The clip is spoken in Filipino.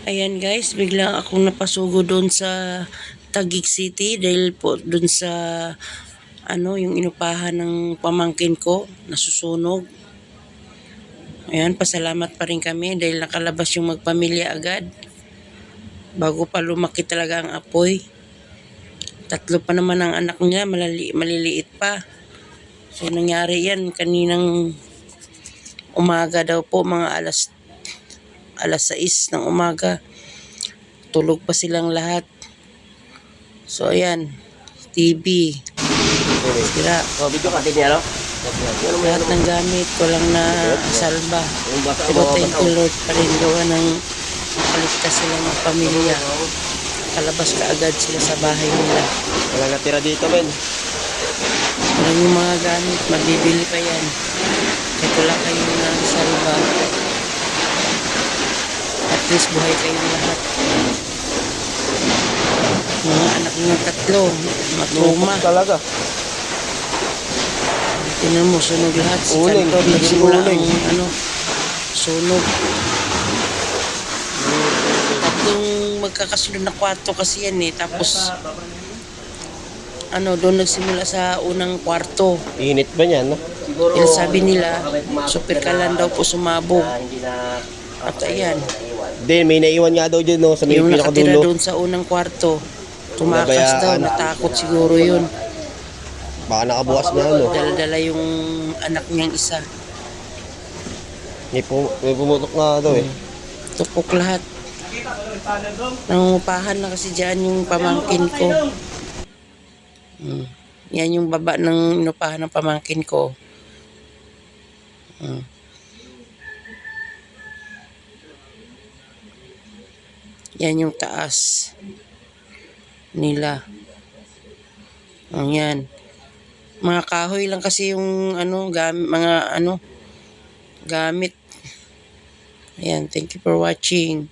Ayan guys, biglang akong napasugo doon sa Taguig City dahil po doon sa yung inupahan ng pamangkin ko, nasusunog. Ayan, pasalamat pa rin kami dahil nakalabas yung magpamilya agad. Bago pa lumaki talaga ang apoy. 3 pa naman ang anak niya, maliliit pa. So nangyari yan kaninang umaga daw po, mga alas 6 ng umaga. Tulog pa silang lahat. So ayan, TV, sira. Oh, video ka din niya, no? Lahat ng gamit ko lang na salba. Pero thank you Lord pa rin gawa ng kaligtas silang pamilya. Kalabas ka agad sila sa bahay nila. Wala natira dito, men. Ayan yung mga gamit, mabibili pa yan. Kahit wala kayong salba. At least buhay kayong lahat. Mga anak niya 3, matruma. Talaga. Tingnan mo, sunog lahat. Si Uling, Kantor, nagsimula uling. ang sunog. Tatlong magkakasunod na kwarto kasi yan eh. Tapos, doon nagsimula sa unang kwarto. Init ba niyan, no? Dahil sabi nila, super kalan daw po sumabog. At ayan, Then, may naiwan nga daw dyan, no? Sa may yung nakatira pinakadulo. doon sa unang kwarto, tumakas Nabayaan. daw, natakot siguro yun. Baka nakabukas na, no? Dala-dala yung anak niyang isa. May pumutok nga daw, eh. Tupok lahat. Nangungupahan na kasi dyan yung pamangkin ko. Yan yung baba ng inupahan ng pamangkin ko. Yan yung taas nila. Yan. Mga kahoy lang kasi yung gamit. Ayan, thank you for watching.